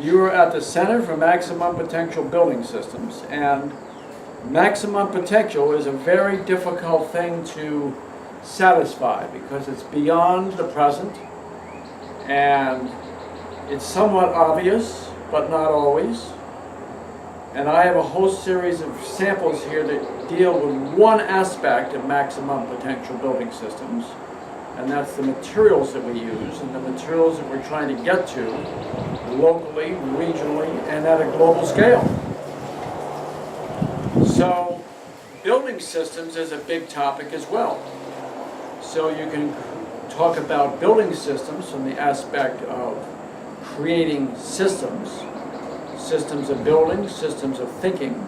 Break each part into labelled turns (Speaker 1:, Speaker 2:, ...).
Speaker 1: You are at the Center for Maximum Potential Building Systems, and maximum potential is a very difficult thing to satisfy because it's beyond the present and it's somewhat obvious, but not always. And I have a whole series of samples here that deal with one aspect of maximum potential building systems, and that's the materials that we use and the materials that we're trying to get to locally, regionally, and at a global scale. So building systems is a big topic as well. So you can talk about building systems from the aspect of creating systems, systems of building, systems of thinking,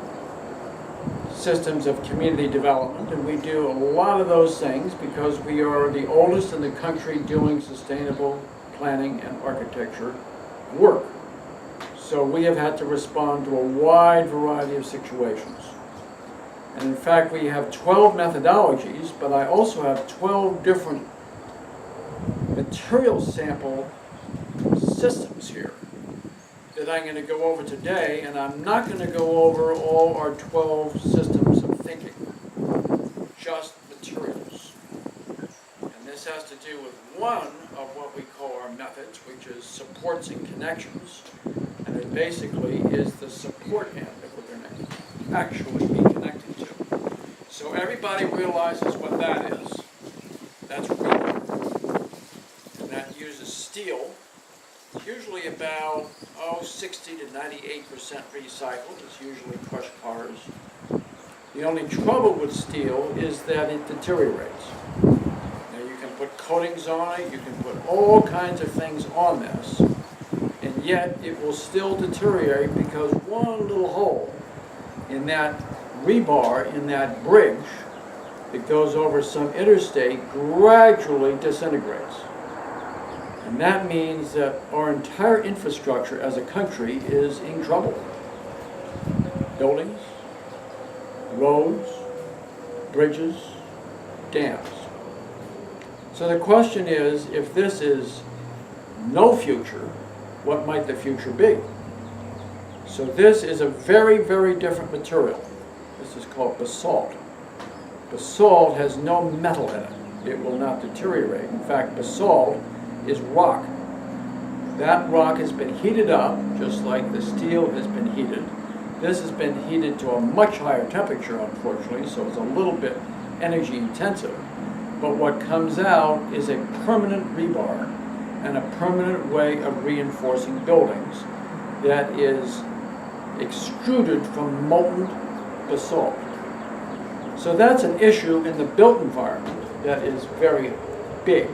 Speaker 1: systems of community development, and we do a lot of those things because we are the oldest in the country doing sustainable planning and architecture work. So we have had to respond to a wide variety of situations. And in fact, we have 12 methodologies, but I also have 12 different material sample systems here that I'm going to go over today, and I'm not going to go over all our 12 systems of thinking, just materials. And this has to do with one of what we call our methods, which is supports and connections, and it basically is the support end that we're going to actually be connected to. So everybody realizes what that is. That's rebar. And that uses steel. It's usually about 60 to 98% recycled. It's usually crushed cars. The only trouble with steel is that it deteriorates. Now you can put coatings on it, you can put all kinds of things on this, and yet it will still deteriorate because one little hole in that rebar, in that bridge that goes over some interstate, gradually disintegrates. And that means that our entire infrastructure as a country is in trouble. Buildings, roads, bridges, dams. So the question is, if this is no future, what might the future be? So this is a very, very different material. This is called basalt. Basalt has no metal in it. It will not deteriorate. In fact, basalt is rock. That rock has been heated up, just like the steel has been heated. This has been heated to a much higher temperature, unfortunately, so it's a little bit energy intensive. But what comes out is a permanent rebar and a permanent way of reinforcing buildings that is extruded from molten basalt. So that's an issue in the built environment that is very big.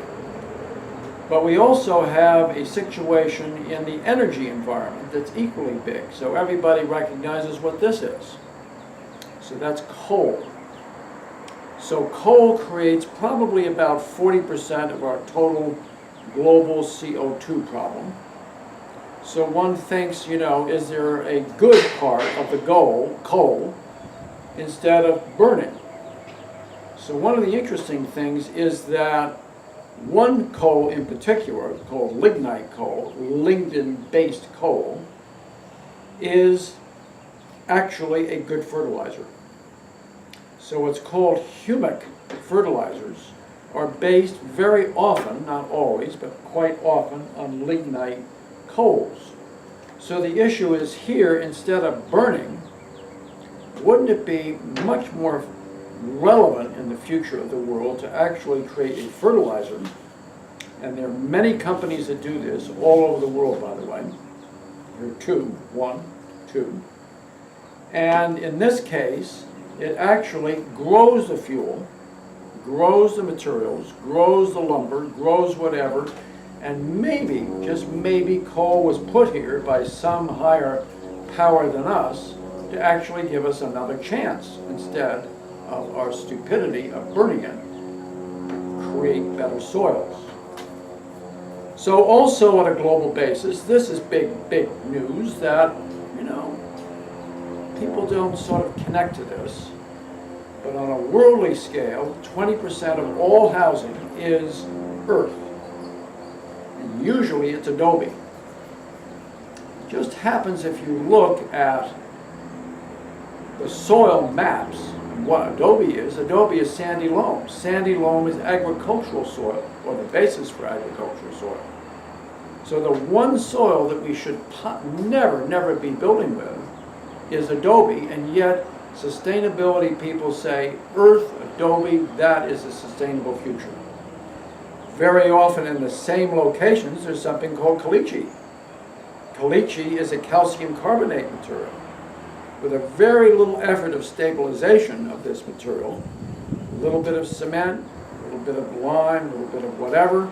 Speaker 1: But we also have a situation in the energy environment that's equally big. So everybody recognizes what this is. So that's coal. So coal creates probably about 40% of our total global CO2 problem. So one thinks, is there a good part of the coal instead of burning? So one of the interesting things is that one coal in particular, called lignite coal, lignin-based coal, is actually a good fertilizer. So what's called humic fertilizers are based very often, not always, but quite often, on lignite coals. So the issue is here, instead of burning, wouldn't it be much more relevant in the future of the world to actually create a fertilizer? And there are many companies that do this all over the world, by the way. There are two. And in this case, it actually grows the fuel, grows the materials, grows the lumber, grows whatever, and maybe, just maybe, coal was put here by some higher power than us to actually give us another chance instead of our stupidity of burning it, create better soils. So also on a global basis, this is big news that, people don't sort of connect to this. But on a worldly scale, 20% of all housing is earth. And usually it's adobe. Just happens if you look at the soil maps, what adobe is sandy loam. Sandy loam is agricultural soil, or the basis for agricultural soil. So the one soil that we should never be building with is adobe, and yet sustainability people say earth, adobe, that is a sustainable future. Very often in the same locations there's something called caliche. Caliche is a calcium carbonate material. With a very little effort of stabilization of this material, a little bit of cement, a little bit of lime, a little bit of whatever,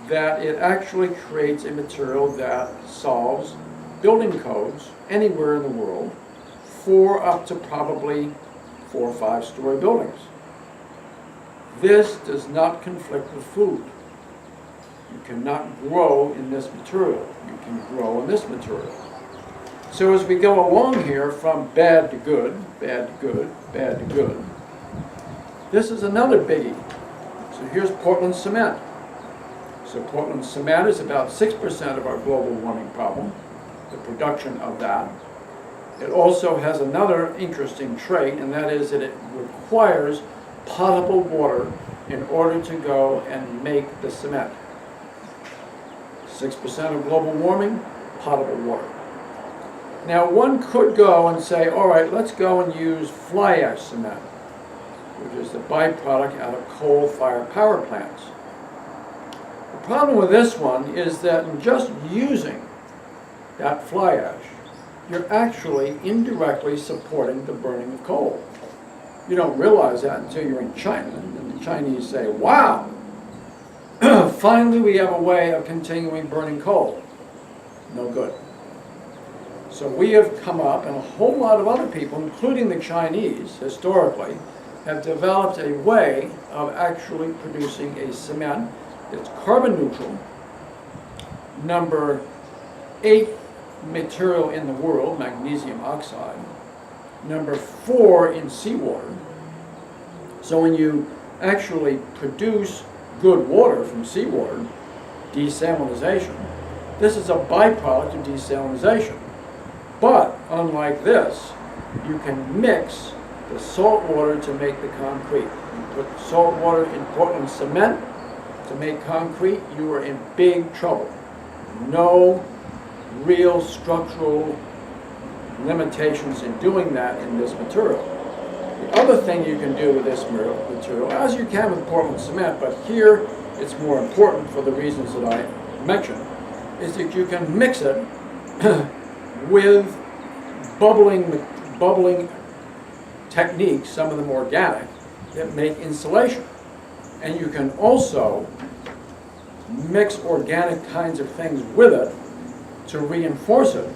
Speaker 1: that it actually creates a material that solves building codes anywhere in the world for up to probably 4 or 5 story buildings. This does not conflict with food. You cannot grow in this material. You can grow in this material. So as we go along here from bad to good, bad to good, bad to good, this is another biggie. So here's Portland cement. So Portland cement is about 6% of our global warming problem, the production of that. It also has another interesting trait, and that is that it requires potable water in order to go and make the cement. 6% of global warming, potable water. Now one could go and say, all right, let's go and use fly ash cement, which is the byproduct out of coal-fired power plants. The problem with this one is that in just using that fly ash, you're actually indirectly supporting the burning of coal. You don't realize that until you're in China, and the Chinese say, wow, finally we have a way of continuing burning coal. No good. So we have come up, and a whole lot of other people, including the Chinese, historically, have developed a way of actually producing a cement that's carbon neutral, number 8 material in the world, magnesium oxide, number 4 in seawater. So when you actually produce good water from seawater, desalinization, this is a byproduct of desalinization. But unlike this, you can mix the salt water to make the concrete. You put salt water in Portland cement to make concrete, you are in big trouble. No real structural limitations in doing that in this material. The other thing you can do with this material, as you can with Portland cement, but here it's more important for the reasons that I mentioned, is that you can mix it with bubbling techniques, some of them organic, that make insulation. And you can also mix organic kinds of things with it to reinforce it.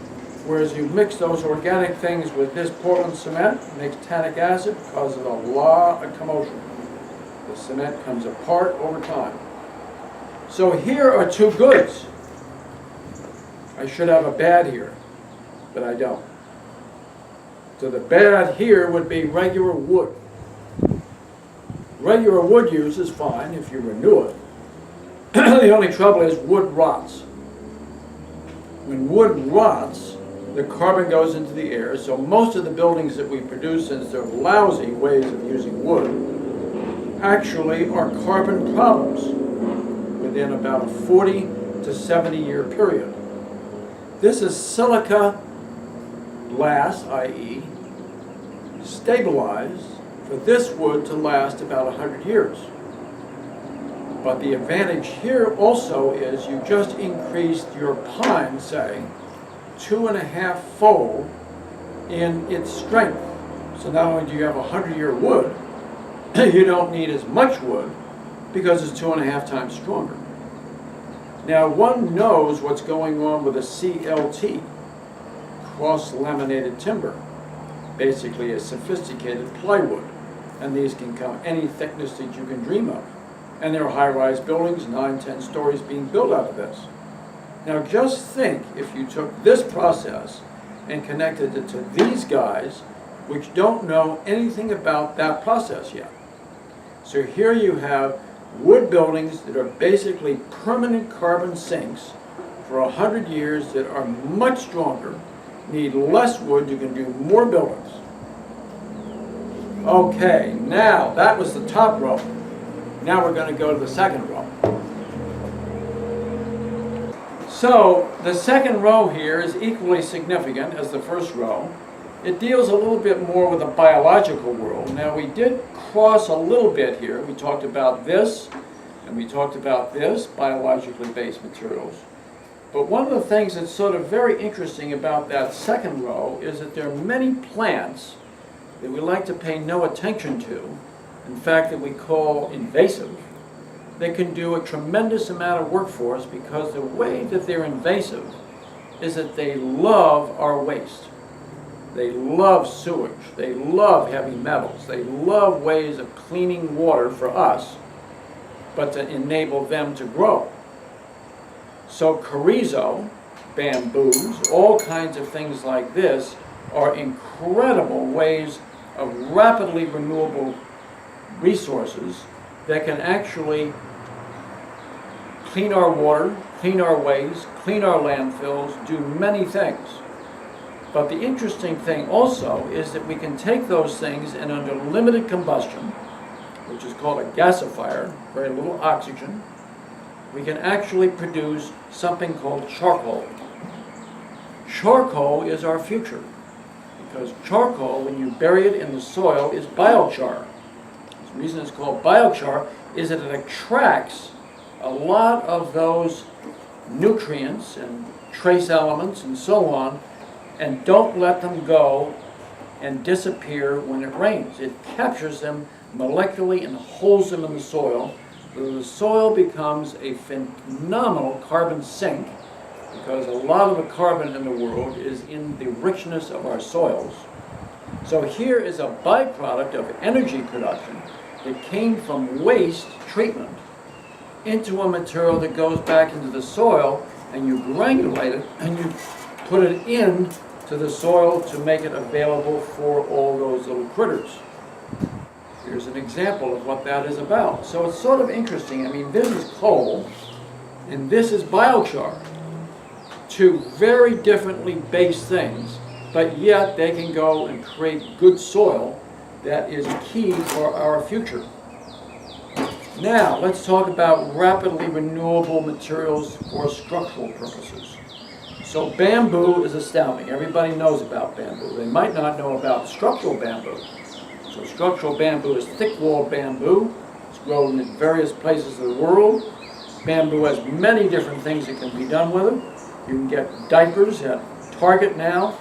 Speaker 1: Whereas you mix those organic things with this Portland cement, it makes tannic acid, causes a lot of commotion. The cement comes apart over time. So here are 2 goods. I should have a bad here, but I don't. So the bad here would be regular wood. Regular wood use is fine if you renew it. The only trouble is wood rots. When wood rots, the carbon goes into the air, so most of the buildings that we produce, since they're lousy ways of using wood, actually are carbon problems within about a 40 to 70 year period. This is silica glass, i.e. stabilized for this wood to last about 100 years. But the advantage here also is you just increased your pine, say, 2.5-fold in its strength. So not only do you have a 100-year wood, you don't need as much wood because it's 2.5 times stronger. Now one knows what's going on with a CLT, cross-laminated timber, basically a sophisticated plywood, and these can come any thickness that you can dream of. And there are high-rise buildings, 9-10 stories being built out of this. Now just think if you took this process and connected it to these guys, which don't know anything about that process yet. So here you have wood buildings that are basically permanent carbon sinks for for 100 years that are much stronger, need less wood, you can do more buildings. Okay, now that was the top row. Now we're going to go to the second row. So the second row here is equally significant as the first row. It deals a little bit more with the biological world. Now we did cross a little bit here. We talked about this, and we talked about this, biologically based materials. But one of the things that's sort of very interesting about that second row is that there are many plants that we like to pay no attention to, in fact that we call invasive. They can do a tremendous amount of work for us because the way that they're invasive is that they love our waste. They love sewage. They love heavy metals. They love ways of cleaning water for us, but to enable them to grow. So chorizo, bamboos, all kinds of things like this are incredible ways of rapidly renewable resources that can actually clean our water, clean our waste, clean our landfills, do many things. But the interesting thing also is that we can take those things and under limited combustion, which is called a gasifier, very little oxygen, we can actually produce something called charcoal. Charcoal is our future, because charcoal, when you bury it in the soil, is biochar. The reason it's called biochar is that it attracts a lot of those nutrients and trace elements and so on, and don't let them go and disappear when it rains. It captures them molecularly and holds them in the soil. So the soil becomes a phenomenal carbon sink, because a lot of the carbon in the world is in the richness of our soils. So here is a byproduct of energy production that came from waste treatment into a material that goes back into the soil, and you granulate it and you put it in to the soil to make it available for all those little critters. Here's an example of what that is about. So it's sort of interesting. I mean, this is coal and this is biochar. Two very differently based things, but yet they can go and create good soil that is key for our future. Now, let's talk about rapidly renewable materials for structural purposes. So bamboo is astounding. Everybody knows about bamboo. They might not know about structural bamboo. So structural bamboo is thick-walled bamboo. It's grown in various places of the world. Bamboo has many different things that can be done with it. You can get diapers at Target now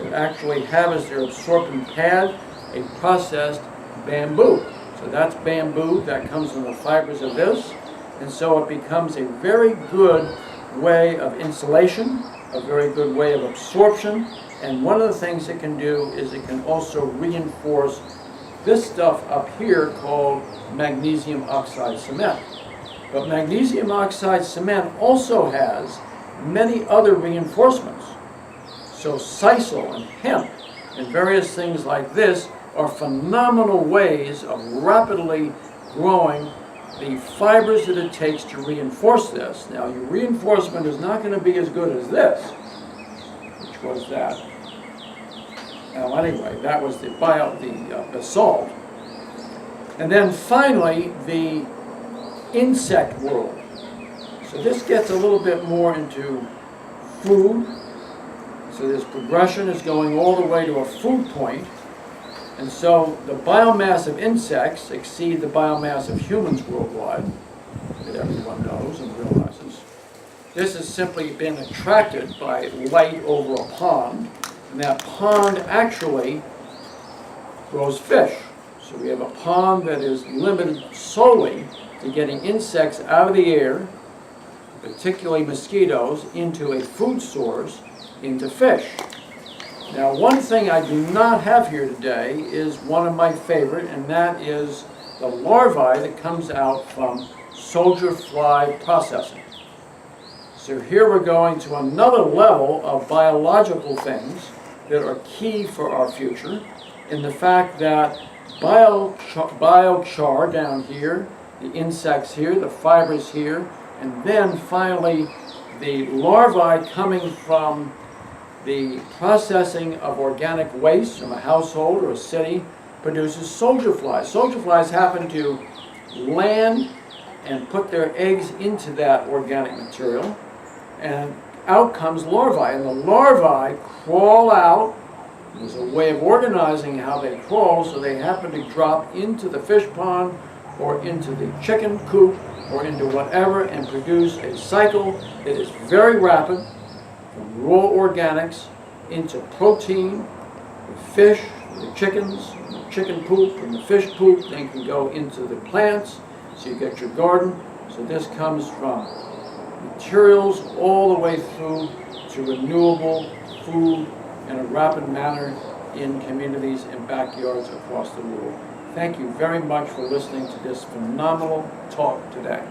Speaker 1: that actually have as their absorption pad a processed bamboo. So that's bamboo that comes from the fibers of this, and so it becomes a very good way of insulation, a very good way of absorption, and one of the things it can do is it can also reinforce this stuff up here called magnesium oxide cement. But magnesium oxide cement also has many other reinforcements. So sisal and hemp and various things like this are phenomenal ways of rapidly growing the fibers that it takes to reinforce this. Now, your reinforcement is not going to be as good as this, which was that. Now, anyway, that was the basalt. And then finally, the insect world. So this gets a little bit more into food. So this progression is going all the way to a food point. And so the biomass of insects exceed the biomass of humans worldwide, that everyone knows and realizes. This has simply been attracted by light over a pond, and that pond actually grows fish. So we have a pond that is limited solely to getting insects out of the air, particularly mosquitoes, into a food source, into fish. Now, one thing I do not have here today is one of my favorite, and that is the larvae that comes out from soldier fly processing. So here we're going to another level of biological things that are key for our future, in the fact that biochar down here, the insects here, the fibers here, and then finally the larvae coming from the processing of organic waste from a household or a city produces soldier flies. Soldier flies happen to land and put their eggs into that organic material, and out comes larvae. And the larvae crawl out. There's a way of organizing how they crawl, so they happen to drop into the fish pond or into the chicken coop or into whatever and produce a cycle that is very rapid, from raw organics into protein, the fish, the chickens, the chicken poop, and the fish poop, then can go into the plants, so you get your garden. So this comes from materials all the way through to renewable food in a rapid manner in communities and backyards across the world. Thank you very much for listening to this phenomenal talk today.